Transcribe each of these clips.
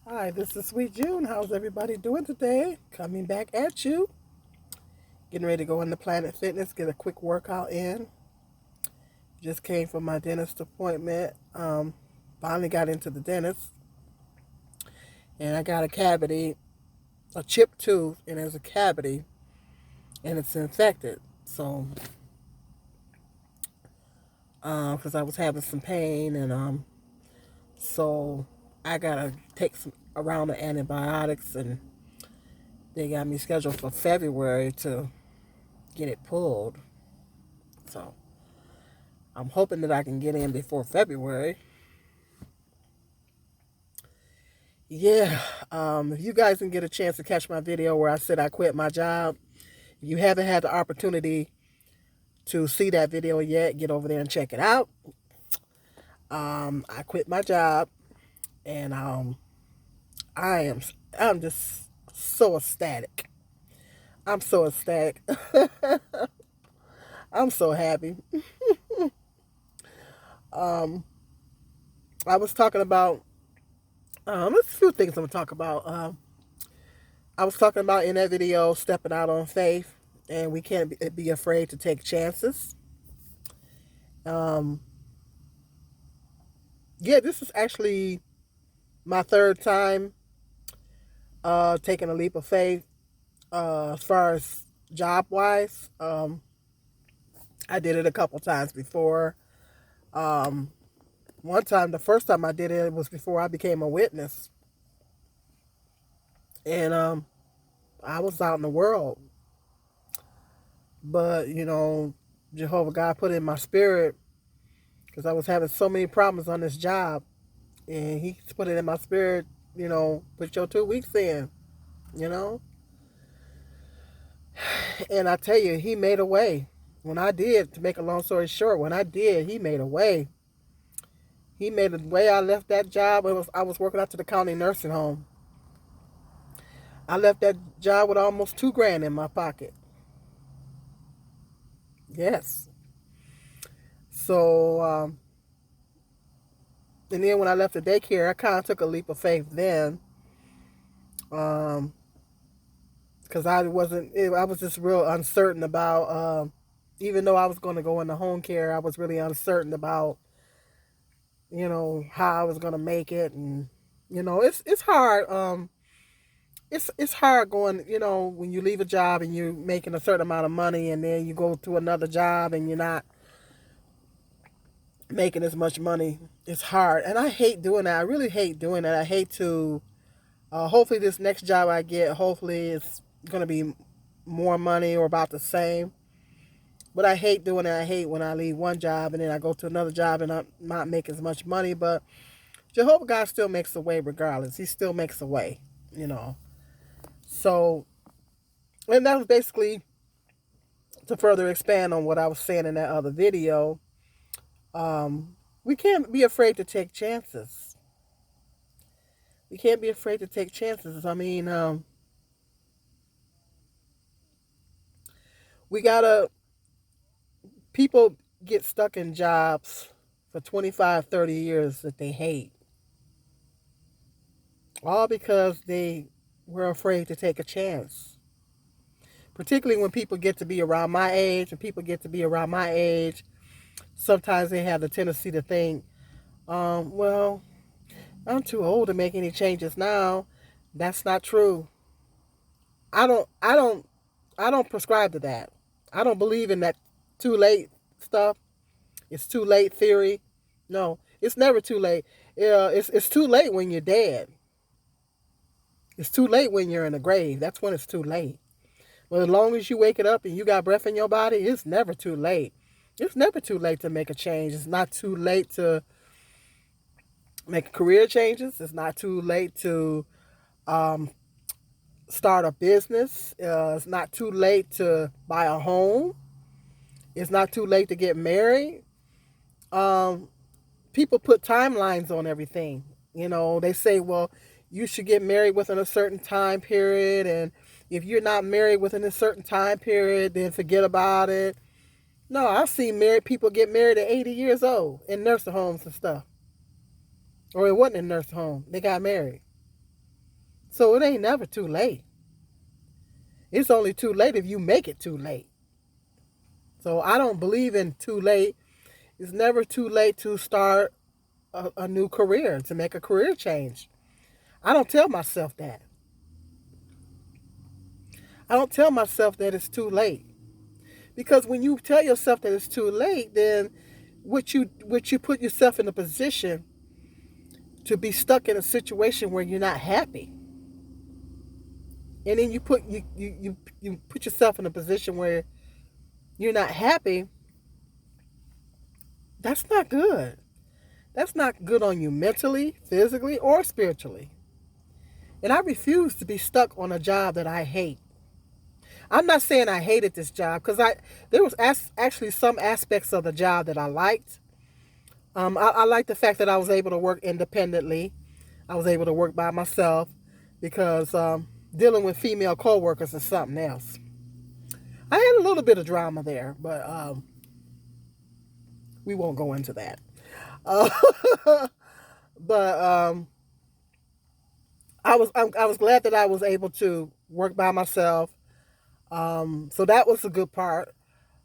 Hi, this is Sweet June. How's everybody doing today? Coming back at you. Getting ready to go into Planet Fitness, get a quick workout in. Just came from my dentist appointment. Finally got into the dentist, and I got a cavity, a chipped tooth, and there's a cavity, and it's infected. So, because I was having some pain, and so I gotta take some a round of antibiotics, and they got me scheduled for February to get it pulled. So I'm hoping that I can get in before February. Yeah, if you guys can get a chance to catch my video where I said I quit my job, if you haven't had the opportunity to see that video yet, get over there and check it out. I quit my job, and I am I'm just so ecstatic. I'm so ecstatic. I'm so happy. Um, I was talking about there's a few things I'm gonna talk about. I was talking about in that video stepping out on faith, and we can't be afraid to take chances. Um, yeah, this is actually my third time taking a leap of faith as far as job wise. I did it a couple times before. Um, One time, the first time I did it was before I became a witness, and I was out in the world, but Jehovah God put it in my spirit because I was having so many problems on this job, and He put it in my spirit. Put your 2 weeks in. You know, and I tell you, He made a way. When I did, to make a long story short, when I did, He made a way. He made a way. I left that job. I was working out to the county nursing home. I left that job with almost 2 grand in my pocket. Yes. So, and then when I left the daycare, I kind of took a leap of faith then, um, because I was just real uncertain about, even though I was going to go into home care, I was really uncertain about, how I was going to make it, and it's hard. It's hard going, when you leave a job and you're making a certain amount of money, and then you go to another job and you're not making as much money. It's hard, and I hate doing that. I really hate doing that. I hate to. Hopefully, this next job I get, hopefully, it's going to be more money or about the same. But I hate doing it. I hate when I leave one job and then I go to another job and I'm not making as much money. But Jehovah God still makes a way regardless. He still makes a way, you know. So, and that was basically to further expand on what I was saying in that other video. We can't be afraid to take chances. We can't be afraid to take chances. I mean, we gotta, people get stuck in jobs for 25, 30 years that they hate, all because they were afraid to take a chance. Particularly when people get to be around my age, and people get to be around my age, sometimes they have the tendency to think, well, I'm too old to make any changes now. That's not true. I don't I don't I don't prescribe to that. I don't believe in that too late stuff. It's too late theory. No, it's never too late. It's too late when you're dead. It's too late when you're in the grave. That's when it's too late. But as long as you wake it up and you got breath in your body, it's never too late. It's never too late to make a change. It's not too late to make career changes. It's not too late to um, start a business. It's not too late to buy a home. It's not too late to get married. Um, People put timelines on everything. They say, well, you should get married within a certain time period, and if you're not married within a certain time period, then forget about it. No, I've seen married people get married at 80 years old in nursing homes and stuff. Or it wasn't in nursing home. They got married. So it ain't never too late. It's only too late if you make it too late. So I don't believe in too late. It's never too late to start a new career, to make a career change. I don't tell myself that. I don't tell myself that it's too late. Because when you tell yourself that it's too late, then what you put yourself in a position to be stuck in a situation where you're not happy. And then you put yourself in a position where you're not happy. That's not good. That's not good on you mentally, physically, or spiritually. And I refuse to be stuck on a job that I hate. I'm not saying I hated this job, because there was actually some aspects of the job that I liked. I liked the fact that I was able to work independently. I was able to work by myself, because dealing with female coworkers is something else. I had a little bit of drama there, but we won't go into that. But I was glad that I was able to work by myself. So that was a good part.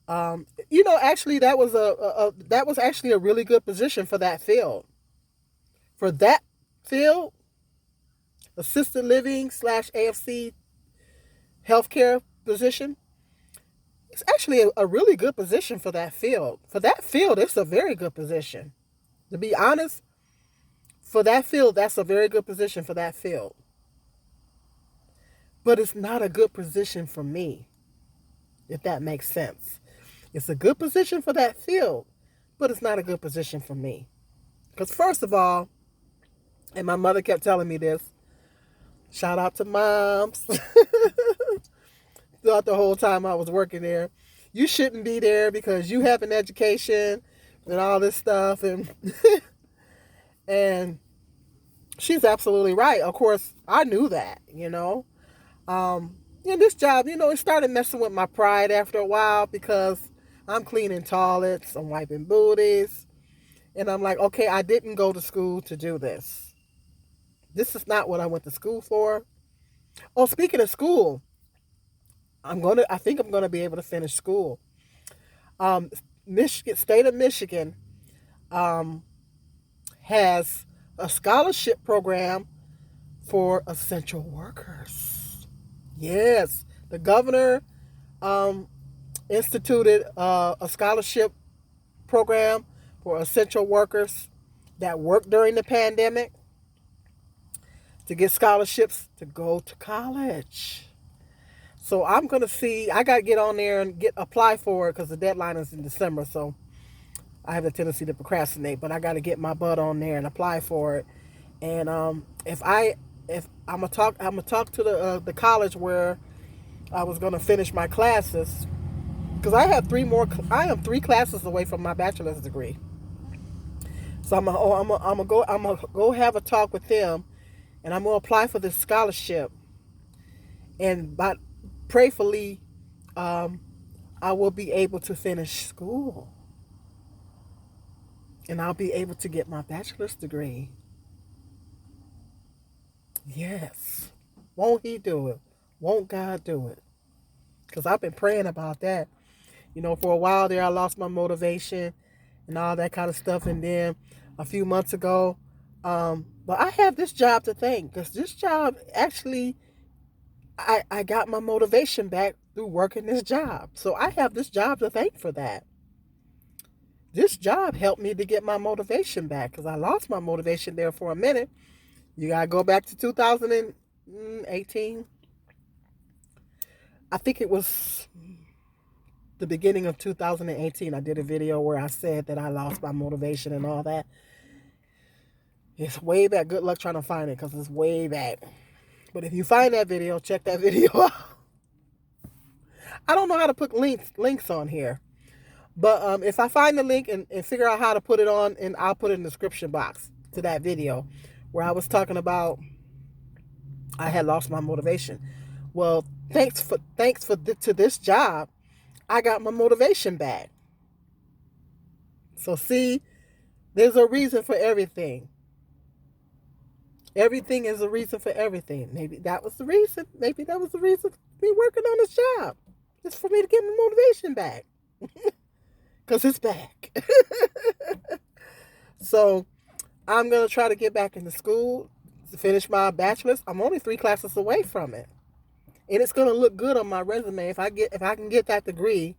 Actually, that was actually a really good position for that field. For that field, assisted living / AFC healthcare position, it's actually a really good position for that field. For that field, it's a very good position. To be honest, for that field, that's a very good position for that field. But it's not a good position for me, if that makes sense. It's a good position for that field, but it's not a good position for me. Because first of all, and my mother kept telling me this, shout out to moms, throughout the whole time I was working there, you shouldn't be there because you have an education and all this stuff. And she's absolutely right. Of course, I knew that, And this job, it started messing with my pride after a while, because I'm cleaning toilets, I'm wiping booties, and I'm like, okay, I didn't go to school to do this. This is not what I went to school for. Oh, speaking of school, I think I'm gonna be able to finish school. State of Michigan, has a scholarship program for essential workers. Yes, the governor instituted a scholarship program for essential workers that worked during the pandemic to get scholarships to go to college. So I'm going to see, I got to get on there and apply for it, because the deadline is in December. So I have a tendency to procrastinate, but I got to get my butt on there and apply for it. And if I'm gonna talk to the college where I was gonna finish my classes, because I am 3 classes away from my bachelor's degree. So I'm gonna go have a talk with them, and I'm gonna apply for this scholarship. And prayerfully, I will be able to finish school, and I'll be able to get my bachelor's degree. Yes. Won't he do it? Won't God do it? Because I've been praying about that. For a while there, I lost my motivation and all that kind of stuff. And then a few months ago, but I have this job to thank, because this job actually, I got my motivation back through working this job. So I have this job to thank for that. This job helped me to get my motivation back, because I lost my motivation there for a minute. You got to go back to 2018. I think it was the beginning of 2018. I did a video where I said that I lost my motivation and all that. It's way back. Good luck trying to find it, because it's way back. But if you find that video, check that video out. I don't know how to put links on here. But if I find the link and figure out how to put it on, and I'll put it in the description box to that video where I was talking about I had lost my motivation. Well, thanks to this job, I got my motivation back. So see, there's a reason for everything. Everything is a reason for everything. Maybe that was the reason. Maybe that was the reason for me working on this job. Just for me to get my motivation back. Because it's back. So I'm going to try to get back into school to finish my bachelor's. I'm only 3 classes away from it. And it's going to look good on my resume if I can get that degree.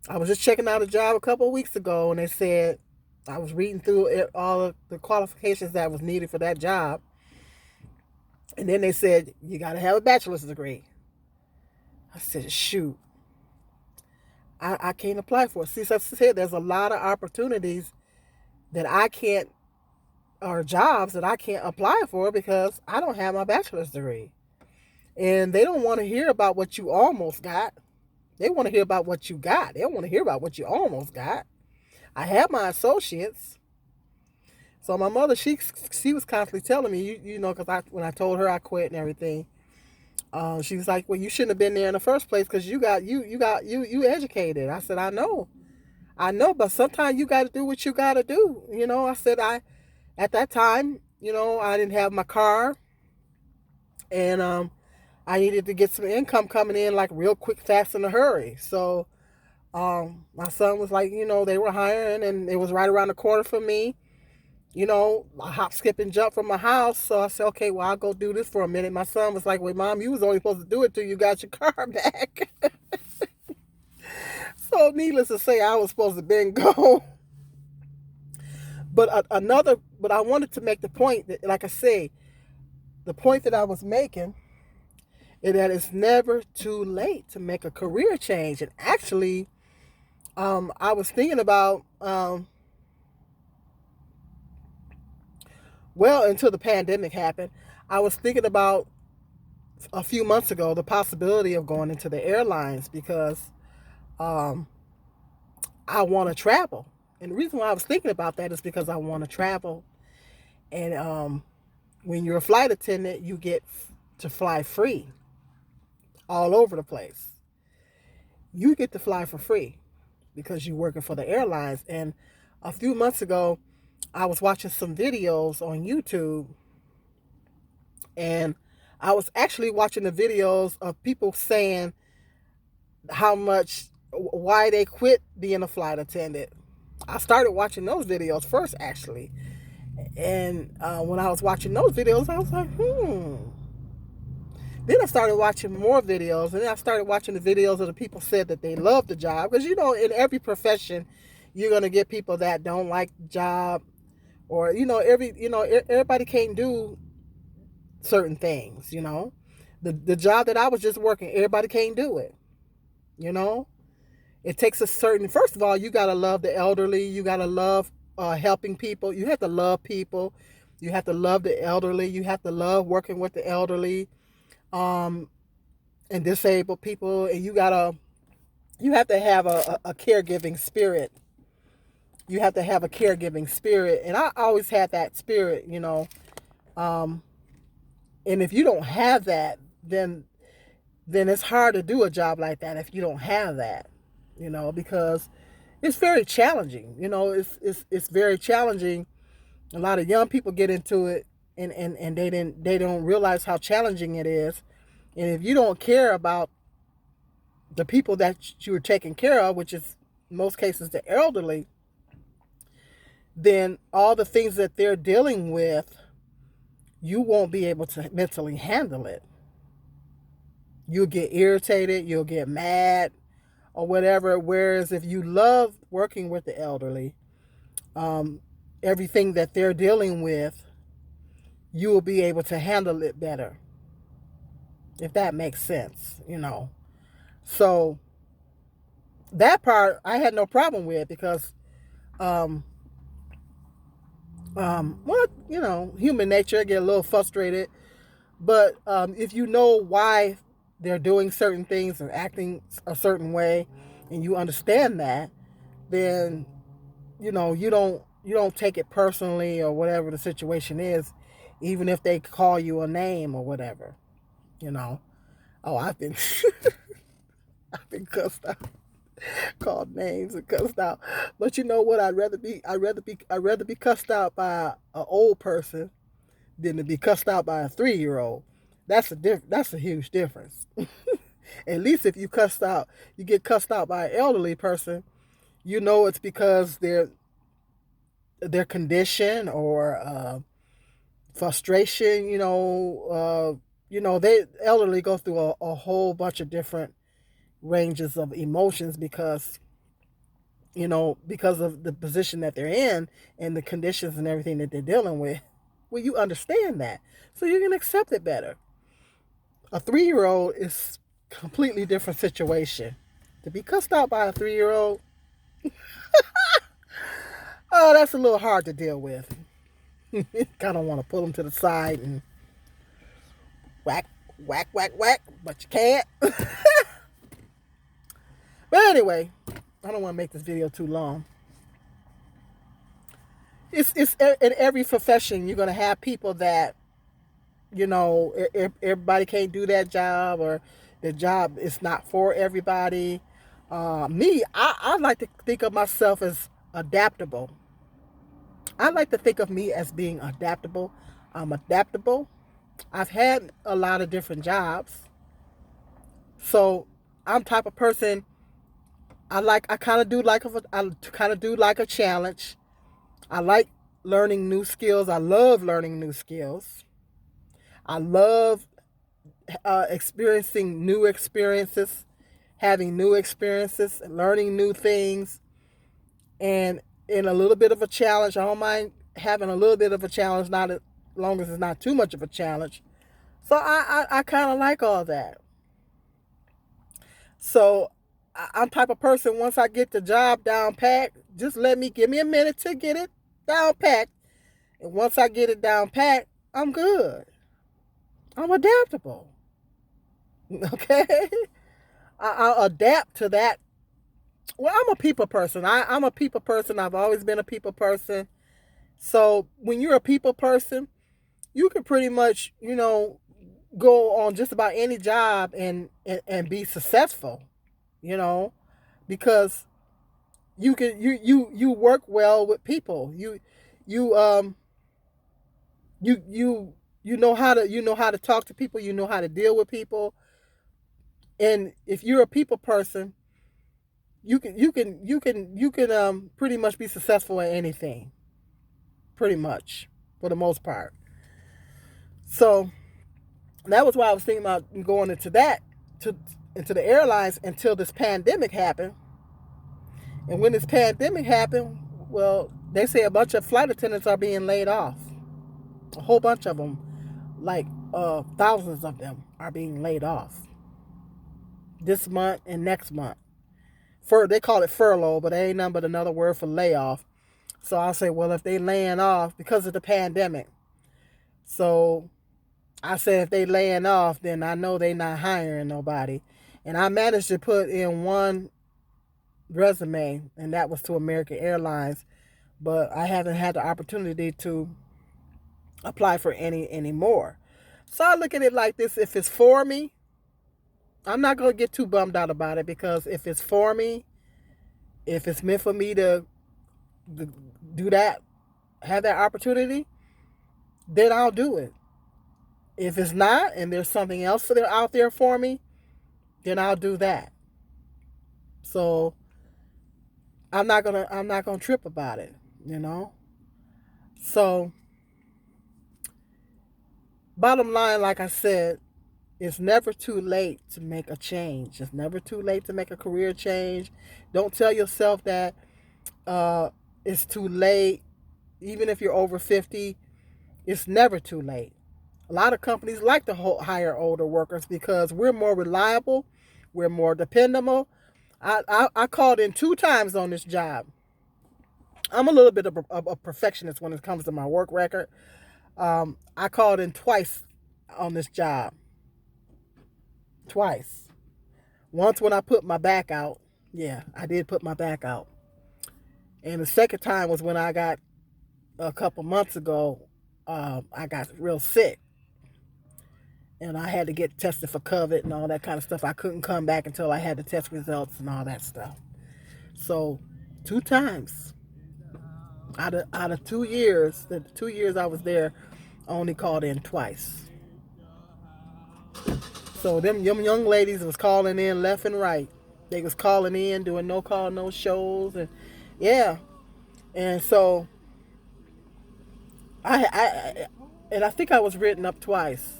I was just checking out a job a couple of weeks ago, and they said I was reading through all of the qualifications that was needed for that job. And then they said, you got to have a bachelor's degree. I said, shoot, I can't apply for it. See, so I said, there's a lot of opportunities that I can't, or jobs that I can't apply for because I don't have my bachelor's degree. And they don't want to hear about what you almost got. They want to hear about what you got. They don't want to hear about what you almost got. I have my associates. So my mother, she was constantly telling me, you know, because when I told her I quit and everything, she was like, well, you shouldn't have been there in the first place because you educated. I said, I know, but sometimes you got to do what you got to do. You know, I said, at that time, you know, I didn't have my car, and I needed to get some income coming in like real quick, fast, in a hurry. So my son was like, you know, they were hiring, and it was right around the corner for me. You know, I hop, skip, and jump from my house. So I said, okay, well, I'll go do this for a minute. My son was like, wait, Mom, you was only supposed to do it till you got your car back. So needless to say, I was supposed to been go. But but I wanted to make the point that, like I say, the point that I was making is that it's never too late to make a career change. And actually, I was thinking about, well, until the pandemic happened, I was thinking about a few months ago the possibility of going into the airlines because um, I want to travel. And the reason why I was thinking about that is because I want to travel. And when you're a flight attendant, you get to fly free all over the place. You get to fly for free because you're working for the airlines. And a few months ago, I was watching some videos on YouTube, and I was actually watching the videos of people saying why they quit being a flight attendant. I started watching those videos first, actually. And when I was watching those videos, I was like, Then I started watching more videos, and then I started watching the videos of the people said that they love the job. Because, you know, in every profession, you're going to get people that don't like the job, or, you know, everybody can't do certain things, you know. The job that I was just working, everybody can't do it, you know. It takes a certain, first of all, you got to love the elderly. You got to love helping people. You have to love people. You have to love the elderly. You have to love working with the elderly and disabled people. And you have to have a caregiving spirit. You have to have a caregiving spirit. And I always had that spirit, you know. And if you don't have that, then it's hard to do a job like that if you don't have that, you know, because it's very challenging. You know, it's very challenging. A lot of young people get into it, and they don't realize how challenging it is. And if you don't care about the people that you're taking care of, which is in most cases the elderly, then all the things that they're dealing with, you won't be able to mentally handle it. You'll get irritated, you'll get mad, or whatever. Whereas if you love working with the elderly, everything that they're dealing with, you will be able to handle it better. If that makes sense, you know. So that part I had no problem with because, well, you know, human nature, I get a little frustrated. But if you know why they're doing certain things or acting a certain way, and you understand that, then you know you don't take it personally or whatever the situation is, even if they call you a name or whatever. You know, oh, I've been I've been cussed out, called names and cussed out. But you know what? I'd rather be cussed out by an old person than to be cussed out by a 3-year-old. That's a huge difference. At least if you get cussed out by an elderly person, you know it's because their condition or frustration. They elderly go through a whole bunch of different ranges of emotions because of the position that they're in and the conditions and everything that they're dealing with. Well, you understand that, so you can accept it better. A 3-year-old is a completely different situation. To be cussed out by a 3-year-old, oh, that's a little hard to deal with. Kind of want to pull them to the side and whack, whack, whack, whack, but you can't. But anyway, I don't want to make this video too long. It's in every profession you're gonna have people that everybody can't do that job, or the job is not for everybody. I like to think of myself as adaptable. I like to think of me as being adaptable. I'm adaptable. I've had a lot of different jobs, so I'm type of person. I kind of do like a challenge. I like learning new skills. I love learning new skills. I love experiencing new experiences, having new experiences, learning new things, and in a little bit of a challenge. I don't mind having a little bit of a challenge, not as long as it's not too much of a challenge. So I kind of like all that. So I'm type of person, once I get the job down packed, just give me a minute to get it down packed. And once I get it down packed, I'm good. I'm adaptable. Okay? I'll adapt to that. Well, I'm a people person. I'm a people person. I've always been a people person. So when you're a people person, you can pretty much, go on just about any job and be successful, because you work well with people. You know how to talk to people, you know how to deal with people. And if you're a people person, you can pretty much be successful in anything. Pretty much, for the most part. So that was why I was thinking about going into the airlines until this pandemic happened. And when this pandemic happened, well, they say a bunch of flight attendants are being laid off. A whole bunch of them, like thousands of them, are being laid off this month and next month. They call it furlough, but it ain't nothing but another word for layoff. So I'll say, well, if they laying off because of the pandemic, so I said if they laying off, then I know they not hiring nobody. And I managed to put in one resume, and that was to American Airlines, but I haven't had the opportunity to apply for any more. So I look at it like this: if it's for me, I'm not going to get too bummed out about it, because if it's for me, if it's meant for me to do that, have that opportunity, then I'll do it. If it's not, and there's something else out there for me, then I'll do that. So I'm not gonna trip about it, So bottom line, like I said, it's never too late to make a change. It's never too late to make a career change. Don't tell yourself that it's too late. Even if you're over 50, it's never too late. A lot of companies like to hire older workers because we're more reliable, we're more dependable. I called in 2 times on this job. I'm a little bit of a perfectionist when it comes to my work record. I called in twice on this job. Twice. Once when I put my back out. Yeah, I did put my back out. And the second time was when I got, a couple months ago, I got real sick. And I had to get tested for COVID and all that kind of stuff. I couldn't come back until I had the test results and all that stuff. So 2 times out of 2 years, the 2 years I was there, only called in twice. So them young ladies was calling in left and right. They was calling in, doing no call, no shows, and yeah. And so I and I think I was written up twice.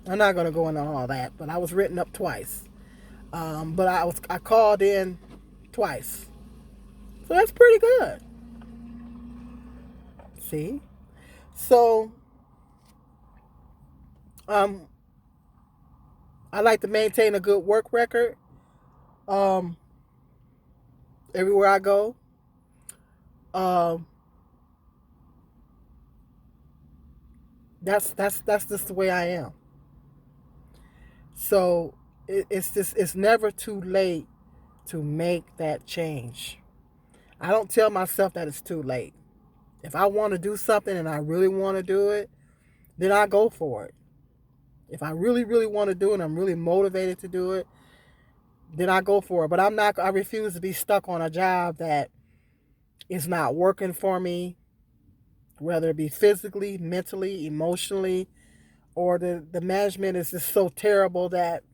I'm not gonna go into all that, but I was written up twice. But I called in twice, so that's pretty good. See, so um, I like to maintain a good work record. Um, everywhere I go. Um, that's just the way I am. So it's never too late to make that change. I don't tell myself that it's too late. If I want to do something and I really want to do it, then I go for it. If I really, really want to do it and I'm really motivated to do it, then I go for it. But I refuse to be stuck on a job that is not working for me, whether it be physically, mentally, emotionally, or the management is just so terrible that,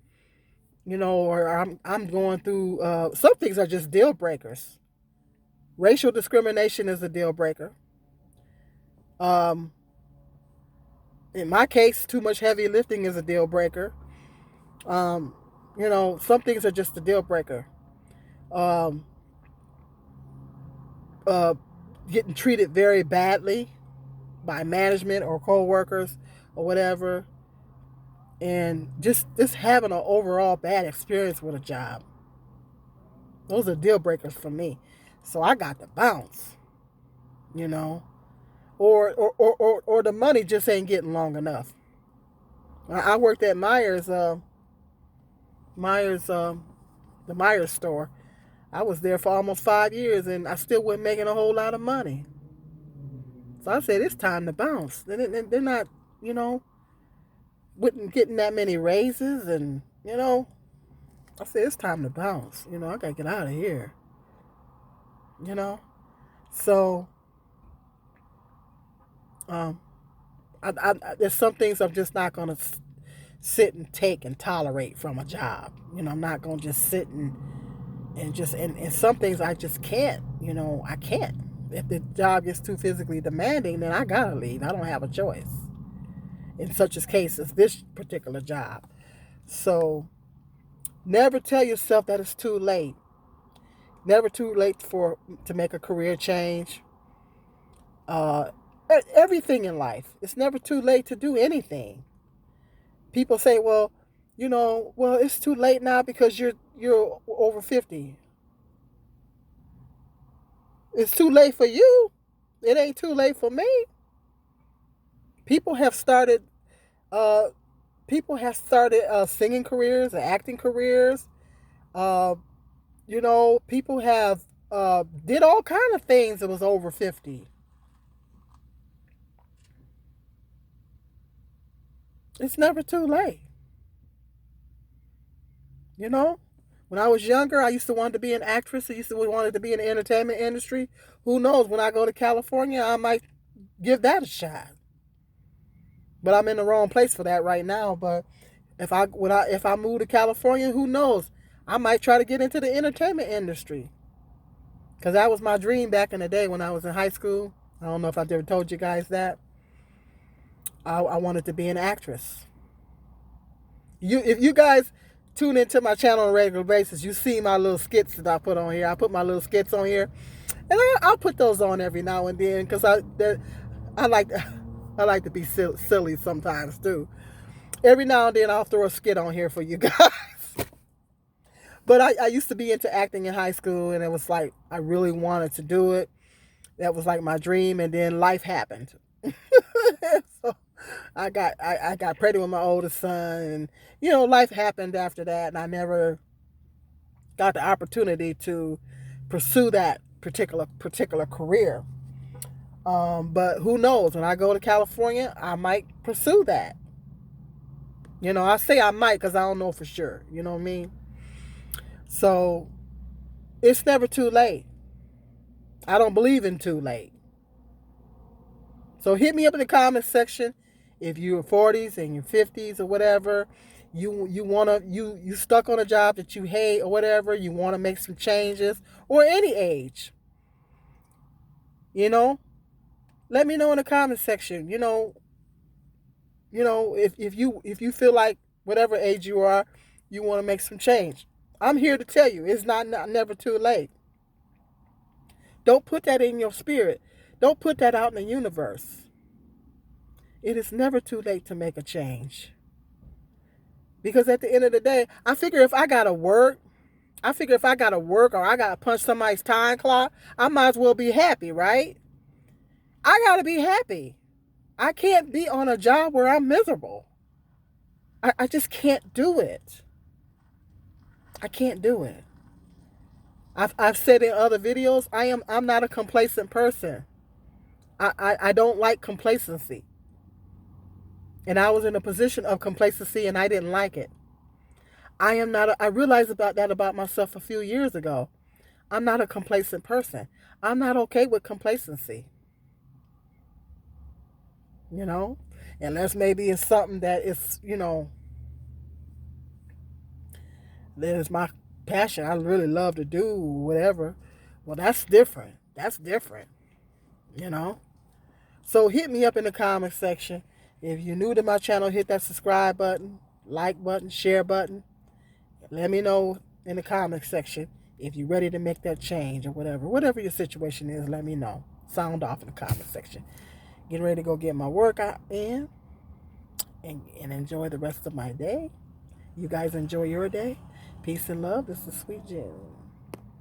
or I'm going through, some things are just deal breakers. Racial discrimination is a deal breaker. Um, in my case, too much heavy lifting is a deal breaker. Um, some things are just a deal breaker. Um, uh, Getting treated very badly by management or coworkers or whatever, and just having an overall bad experience with a job. Those are deal breakers for me. So I got to bounce, you know, or the money just ain't getting long enough. I worked at Myers, the Myers store. I was there for almost 5 years, and I still wasn't making a whole lot of money. So I said, it's time to bounce. They're not, you know, wasn't getting that many raises, and I said, it's time to bounce. I gotta get out of here. You know, so um, there's some things I'm just not gonna sit and take and tolerate from a job. I'm not gonna just sit and some things I just can't. I can't. If the job gets too physically demanding, then I gotta leave. I don't have a choice. In such a case as this particular job. So never tell yourself that it's too late. Never too late to make a career change. Uh, Everything in life. It's never too late to do anything. People say, well, it's too late now because you're over 50. It's too late for you. It ain't too late for me. People have started uh, singing careers, acting careers. Uh, people have did all kind of things that was over 50. It's never too late. You know, when I was younger, I used to want to be an actress. I used to wanted to be in the entertainment industry. Who knows? When I go to California, I might give that a shot. But I'm in the wrong place for that right now. But if I move to California, who knows? I might try to get into the entertainment industry because that was my dream back in the day when I was in high school. I don't know if I've ever told you guys that. I wanted to be an actress. If you guys tune into my channel on a regular basis, you see my little skits that I put on here. I put my little skits on here, and I'll put those on every now and then because I like I like to be silly sometimes too. Every now and then I'll throw a skit on here for you guys. But I used to be into acting in high school, and it was like I really wanted to do it. That was like my dream, and then life happened. So I got pregnant with my oldest son, and life happened after that, and I never got the opportunity to pursue that particular career. But who knows? When I go to California, I might pursue that. I say I might because I don't know for sure. You know what I mean? So it's never too late. I don't believe in too late. So hit me up in the comment section if you're 40s and you're 50s or whatever. You stuck on a job that you hate or whatever. You want to make some changes, or any age. You know, let me know in the comment section. If you feel like whatever age you are, you want to make some change. I'm here to tell you, it's not never too late. Don't put that in your spirit. Don't put that out in the universe. It is never too late to make a change. Because at the end of the day, I figure if I gotta work or I gotta punch somebody's time clock, I might as well be happy, right? I gotta be happy. I can't be on a job where I'm miserable. I just can't do it. I can't do it. I've said in other videos, I'm not a complacent person. I don't like complacency. And I was in a position of complacency and I didn't like it. I realized about myself a few years ago. I'm not a complacent person. I'm not okay with complacency. Unless maybe it's something that is, that is my passion. I really love to do whatever. Well, that's different. So hit me up in the comment section. If you're new to my channel, hit that subscribe button, like button, share button. Let me know in the comment section if you're ready to make that change or whatever. Whatever your situation is, let me know. Sound off in the comment section. Get ready to go get my workout in and enjoy the rest of my day. You guys enjoy your day. Peace and love. This is Sweet Jen.